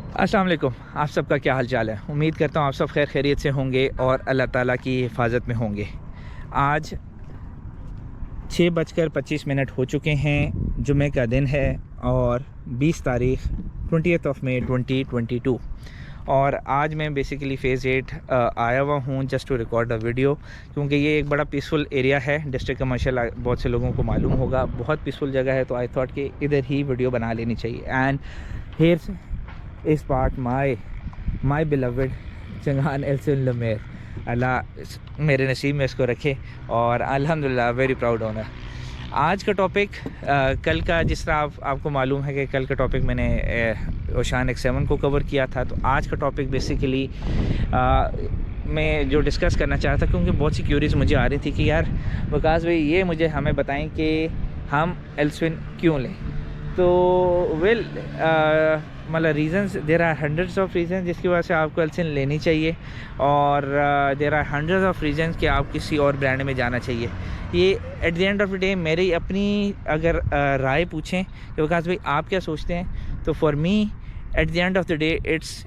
अस्सलाम वालेकुम। आप सबका क्या हाल चाल है। उम्मीद करता हूँ आप सब खैर खैरियत से होंगे और अल्लाह ताला की हिफाजत में होंगे। आज 6:25 हो चुके हैं, जुमे का दिन है और 20 तारीख 20 मई 2022। और आज मैं बेसिकली फ़ेज़ 8 आया हुआ हूँ just to record a video, क्योंकि ये एक बड़ा पीसफुल एरिया है। डिस्ट्रिक्ट कमर्शियल बहुत से लोगों को मालूम होगा, बहुत पीसफुल जगह है। तो आई थॉट कि इधर ही वीडियो बना लेनी चाहिए। एंड हेयर इस पार्ट माई बिलवड चंगान एल्सन लमेर। अल्लाह मेरे नसीब में इसको रखे और अल्हम्दुलिल्लाह वेरी प्राउड ऑनर। आज का टॉपिक कल का, जिस तरह आपको मालूम है कि कल का टॉपिक मैंने ओशान X7 को कवर किया था, तो आज का टॉपिक बेसिकली मैं जो डिस्कस करना चाह रहा था, क्योंकि बहुत सी क्यूरीज मुझे आ रही थी कि यार वकास भाई ये मुझे हमें बताएं कि हम एल्सविन क्यों लें। तो वेल मतलब reasons, there are hundreds of reason जिसकी वजह से आपको एल्सविन लेनी चाहिए, और there are hundreds of reasons कि आप किसी और ब्रांड में जाना चाहिए। ये at the end of the day मेरी अपनी अगर राय पूछें कि वकास भाई आप क्या सोचते हैं, तो for me at the end of the day it's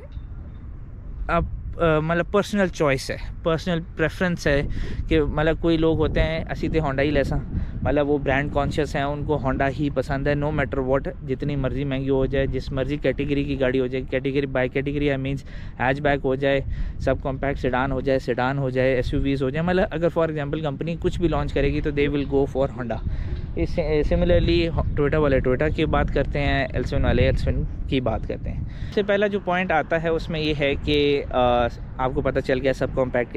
मतलब पर्सनल चॉइस है, पर्सनल प्रेफरेंस है कि मतलब कोई लोग होते हैं असी तो होंडा ही लेसा, मतलब वो ब्रांड कॉन्शियस हैं, उनको होंडा ही पसंद है नो मैटर व्हाट, जितनी मर्ज़ी महंगी हो जाए, जिस मर्ज़ी कैटेगरी की गाड़ी हो जाए, category by category I means hatchback हो जाए, सब कॉम्पैक्ट सेडान हो जाए एसयूवीज़ हो जाए, मतलब अगर फॉर एग्जांपल कंपनी कुछ भी लॉन्च करेगी तो they will go for Honda. Similarly Toyota वाले टोयोटा की बात करते हैं, एल्सविन वाले एल्सविन की बात करते हैं। सबसे पहला जो पॉइंट आता है उसमें ये है कि आपको पता चल गया सब कॉम्पैक्ट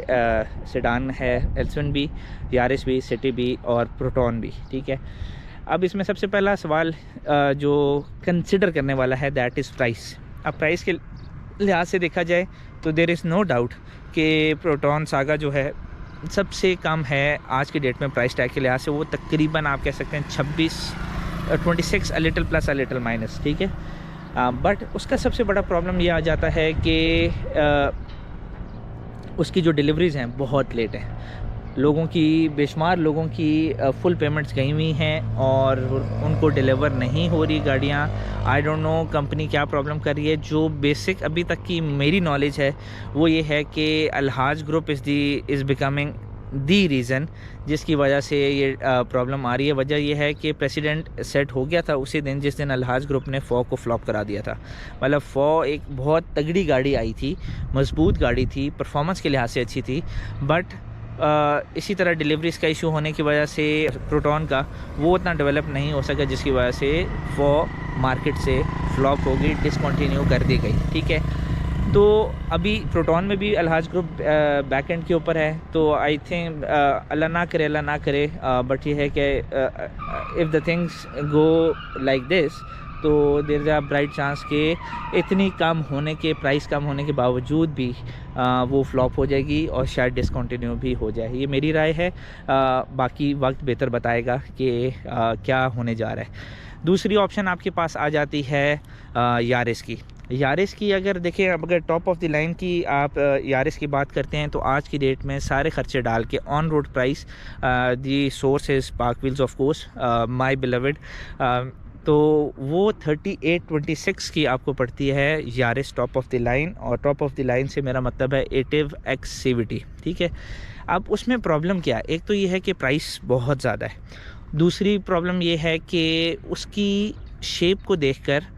सेडान है, एल्सविन भी, यारिस भी, सिटी भी और प्रोटॉन भी, ठीक है। अब इसमें सबसे पहला सवाल जो कंसिडर करने वाला है दैट इज़ प्राइस। अब प्राइस के लिहाज से देखा जाए तो देयर इज़ नो डाउट कि प्रोटॉन सागा जो है सबसे कम है आज की डेट में प्राइस टैग के लिहाज से। वो तकरीबन आप कह सकते हैं 26 a little plus a little minus, ठीक है। बट उसका सबसे बड़ा प्रॉब्लम ये आ जाता है कि उसकी जो डिलीवरीज़ हैं बहुत लेट हैं। लोगों की, बेशुमार लोगों की फुल पेमेंट्स गई हुई हैं और उनको डिलीवर नहीं हो रही गाड़ियाँ। आई डोंट नो कंपनी क्या प्रॉब्लम कर रही है। जो बेसिक अभी तक की मेरी नॉलेज है वो ये है कि Alhaj group is becoming the reason जिसकी वजह से ये प्रॉब्लम आ रही है। वजह यह है कि प्रेसिडेंट सेट हो गया था उसी दिन जिस दिन अलहाज ग्रुप ने फॉ को फ्लॉप करा दिया था। मतलब फॉ एक बहुत तगड़ी गाड़ी आई थी, मजबूत गाड़ी थी, परफॉर्मेंस के लिहाज से अच्छी थी, बट इसी तरह डिलीवरीज़ का इशू होने की वजह से प्रोटॉन का वो उतना डेवलप नहीं हो सका, जिसकी वजह से वो मार्केट से फ्लॉप हो गई, डिसकंटिन्यू कर दी गई, ठीक है। तो अभी प्रोटॉन में भी अलहाज ग्रुप बैक एंड के ऊपर है, तो आई थिंक अल्लाह ना करे बट ये है कि if the things go like this तो there is a bright chance कि इतनी कम होने के, प्राइस कम होने के बावजूद भी वो फ्लॉप हो जाएगी और शायद डिसकंटिन्यू भी हो जाए। ये मेरी राय है, बाकी वक्त बेहतर बताएगा कि क्या होने जा रहा है। दूसरी ऑप्शन आपके पास आ जाती है यारिस की। यारिस की अगर देखें, अब अगर टॉप ऑफ द लाइन की आप यारिस की बात करते हैं तो आज की डेट में सारे खर्चे डाल के on road price, the source is park wheels of course my beloved, तो वो 3826 की आपको पड़ती है Yaris top of the line. और टॉप ऑफ द लाइन से मेरा मतलब है एटिव एक्स CVT, ठीक है। अब उसमें प्रॉब्लम क्या है, एक तो ये है कि प्राइस बहुत ज़्यादा है, दूसरी प्रॉब्लम ये है कि उसकी शेप को देखकर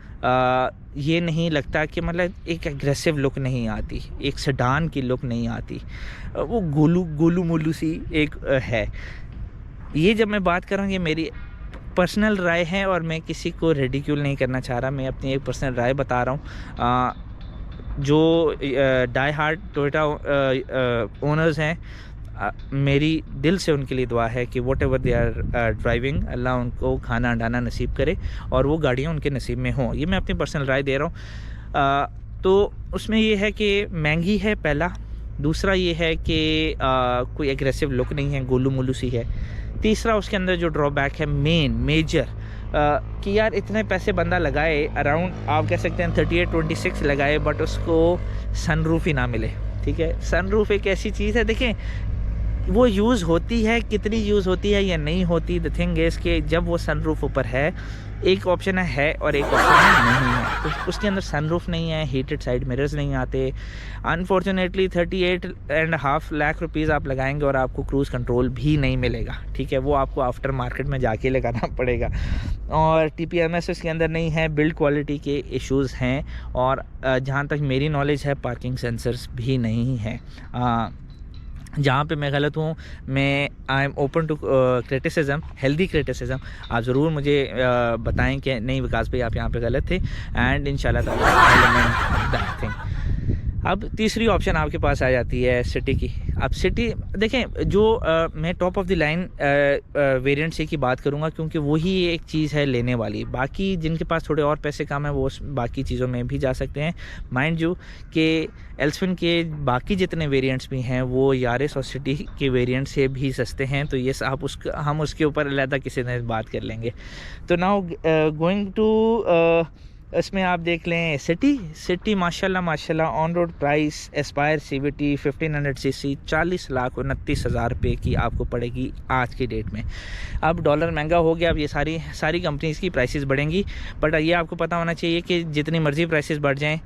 ये नहीं लगता कि मतलब एक एग्रेसिव लुक नहीं आती, एक सेडान की लुक नहीं आती, वो गोलू मोलू सी एक है। ये जब मैं बात कर रहा हूँ ये मेरी पर्सनल राय है और मैं किसी को रेडिक्यूल नहीं करना चाह रहा, मैं अपनी एक पर्सनल राय बता रहा हूँ। जो डाई हार्ड टोयोटा ओनर्स हैं, मेरी दिल से उनके लिए दुआ है कि whatever they are driving, अल्लाह उनको खाना अंडाना नसीब करे और वो गाड़ियाँ उनके नसीब में हों। ये मैं अपनी पर्सनल राय दे रहा हूँ। तो उसमें ये है कि महंगी है पहला, दूसरा ये है कि कोई एग्रेसिव लुक नहीं है, गोलू मोलू सी है, तीसरा उसके अंदर जो ड्रॉबैक है मेजर कि यार इतने पैसे बंदा लगाए, अराउंड आप कह सकते हैं 3826 लगाए, बट उसको सनरूफ ही ना मिले, ठीक है। सनरूफ एक ऐसी चीज़ है, देखें वो यूज़ होती है, कितनी यूज़ होती है या नहीं होती, द थिंग इज़ कि जब वो सनरूफ ऊपर है, एक ऑप्शन है और एक ऑप्शन नहीं है, तो उसके अंदर सनरूफ नहीं है, हीटेड साइड मिरर्स नहीं आते। अनफॉर्चुनेटली 38.5 लाख रुपीज़ आप लगाएंगे और आपको क्रूज़ कंट्रोल भी नहीं मिलेगा, ठीक है, वो आपको आफ्टर मार्केट में जाके लगाना पड़ेगा। और TPMS इसके अंदर नहीं है, बिल्ड क्वालिटी के इश्यूज़ हैं, और जहाँ तक मेरी नॉलेज है पार्किंग सेंसर्स भी नहीं है। जहाँ पे मैं गलत हूँ, मैं I am open to criticism, healthy criticism. आप ज़रूर मुझे बताएं कि नहीं विकास भाई आप यहाँ पे गलत थे, एंड इंशाल्लाह दैट थिंग। अब तीसरी ऑप्शन आपके पास आ जाती है सिटी की। अब सिटी देखें, जो मैं top of the line variant से की बात करूँगा, क्योंकि वही एक चीज़ है लेने वाली। बाकी जिनके पास थोड़े और पैसे कम है वो बाकी चीज़ों में भी जा सकते हैं। माइंड यू कि एल्सविन के बाकी जितने वेरिएंट्स भी हैं वो यारिस और सिटी के वेरिएंट से भी सस्ते हैं, तो ये आप हम उसके ऊपर अलग किसी दिन बात कर लेंगे। तो नाउ गोइंग टू इसमें आप देख लें सिटी माशाल्लाह on road price Aspire CVT 1500 cc 40,29,000 रुपये की आपको पड़ेगी आज की डेट में। अब डॉलर महंगा हो गया, अब ये सारी कंपनीज़ की प्राइसेस बढ़ेंगी, बट ये आपको पता होना चाहिए कि जितनी मर्ज़ी प्राइसेस बढ़ जाएं,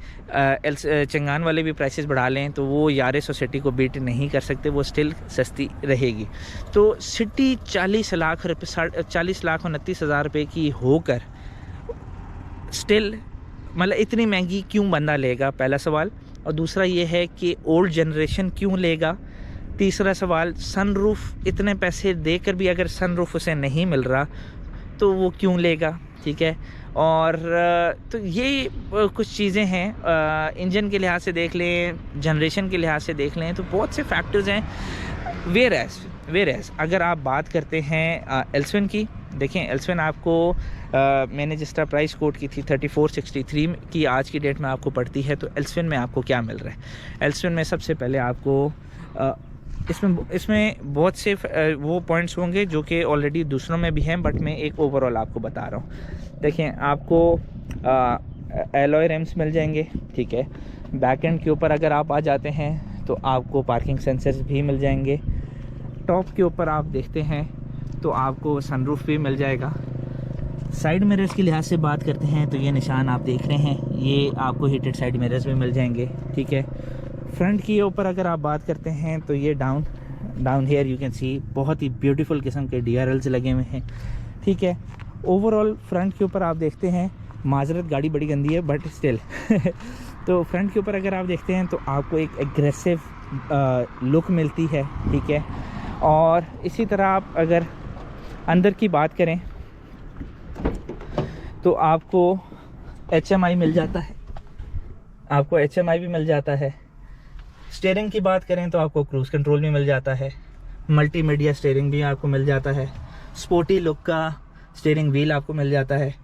चंगान वाले भी प्राइसेस बढ़ा लें तो वो यारिस और सिटी को बीट नहीं कर सकते, वो स्टिल सस्ती रहेगी। तो सिटी 40,29,000 रुपये की होकर स्टिल मतलब इतनी महंगी क्यों बंदा लेगा, पहला सवाल। और दूसरा ये है कि ओल्ड जनरेशन क्यों लेगा। तीसरा सवाल, सनरूफ इतने पैसे देकर भी अगर सनरूफ उसे नहीं मिल रहा तो वो क्यों लेगा, ठीक है। और तो ये कुछ चीज़ें हैं, इंजन के लिहाज से देख लें, जनरेशन के लिहाज से देख लें, तो बहुत से फैक्टर्स हैं। वेयर अगर आप बात करते हैं एल्सविन की, देखें एल्सविन आपको मैंने जिस तरह प्राइस कोट की थी 3463 की आज की डेट में आपको पड़ती है, तो एल्सविन में आपको क्या मिल रहा है। एल्सविन में सबसे पहले आपको इसमें बहुत से वो पॉइंट्स होंगे जो कि ऑलरेडी दूसरों में भी हैं, बट मैं एक ओवरऑल आपको बता रहा हूँ। देखें आपको एलॉय रिम्स मिल जाएंगे, ठीक है। बैक एंड के ऊपर अगर आप आ जाते हैं तो आपको पार्किंग सेंसर्स भी मिल जाएंगे। टॉप के ऊपर आप देखते हैं तो आपको सनरूफ भी मिल जाएगा। साइड मिरर्स के लिहाज से बात करते हैं तो ये निशान आप देख रहे हैं, ये आपको हीटेड साइड मिरर्स भी मिल जाएंगे, ठीक है। फ्रंट के ऊपर अगर आप बात करते हैं तो ये down here you can see बहुत ही ब्यूटीफुल किस्म के DRLs लगे हुए हैं, ठीक है। ओवरऑल फ्रंट के ऊपर आप देखते हैं, माजरत गाड़ी बड़ी गंदी है बट स्टिल तो फ्रंट के ऊपर अगर आप देखते हैं तो आपको एक एग्रेसिव लुक मिलती है, ठीक है। और इसी तरह आप अगर अंदर की बात करें तो आपको HMI मिल जाता है, आपको HMI भी मिल जाता है। स्टीयरिंग की बात करें तो आपको क्रूज़ कंट्रोल भी मिल जाता है, मल्टीमीडिया स्टीयरिंग भी आपको मिल जाता है, स्पोर्टी लुक का स्टीयरिंग व्हील आपको मिल जाता है।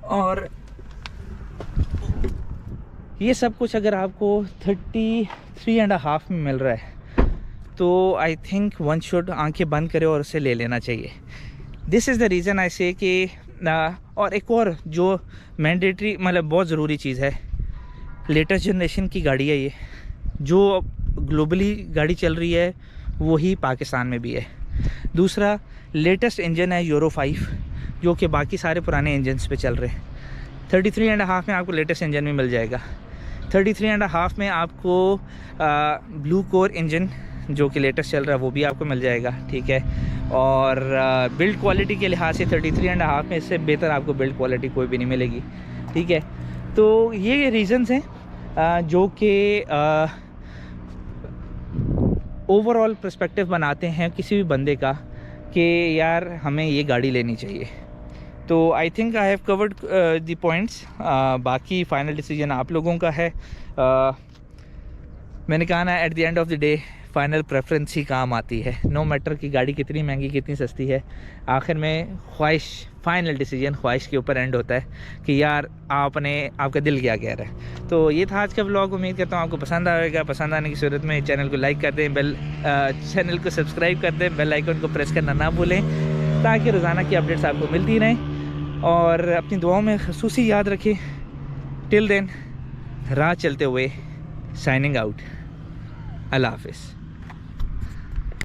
और ये सब कुछ अगर आपको 33.5 में मिल रहा है तो आई थिंक वन शुड आंखें बंद करे और उसे ले लेना चाहिए। This is the reason I से कि और एक और जो मैंडेटरी मतलब बहुत ज़रूरी चीज़ है, लेटेस्ट जनरेशन की गाड़ी है ये, जो ग्लोबली गाड़ी चल रही है वही पाकिस्तान में भी है। दूसरा लेटेस्ट इंजन है यूरो 5 जो कि बाकी सारे पुराने इंजन्स पे चल रहे हैं। 33.5 में आपको लेटेस्ट इंजन भी मिल जाएगा। 33.5 में आपको ब्लू कोर इंजन जो कि लेटेस्ट चल रहा है वो भी आपको मिल जाएगा, ठीक है। और बिल्ड क्वालिटी के लिहाज से 33.5 में इससे बेहतर आपको बिल्ड क्वालिटी कोई भी नहीं मिलेगी, ठीक है। तो ये रीज़न्स हैं जो कि ओवरऑल पर्सपेक्टिव बनाते हैं किसी भी बंदे का कि यार हमें ये गाड़ी लेनी चाहिए। तो I think I have covered the points. बाकी फ़ाइनल डिसीजन आप लोगों का है। मैंने कहा ना at the end of the day final preference ही काम आती है, नो मैटर कि गाड़ी कितनी महंगी कितनी सस्ती है। आखिर में ख्वाहिश, फ़ाइनल डिसीजन ख्वाहिश के ऊपर एंड होता है कि यार आपका दिल क्या कह रहा है। तो ये था आज का व्लॉग। उम्मीद करता हूँ आपको पसंद आएगा। पसंद आने की सूरत में चैनल को लाइक कर दें, चैनल को सब्सक्राइब कर दें, बेल आइकन को प्रेस करना ना भूलें ताकि रोज़ाना की अपडेट्स आपको मिलती रहें। और अपनी दुआओं में ख़ुसूसी याद रखें। टिल देन राह चलते हुए साइनिंग आउट। अल्लाह हाफ़िज़।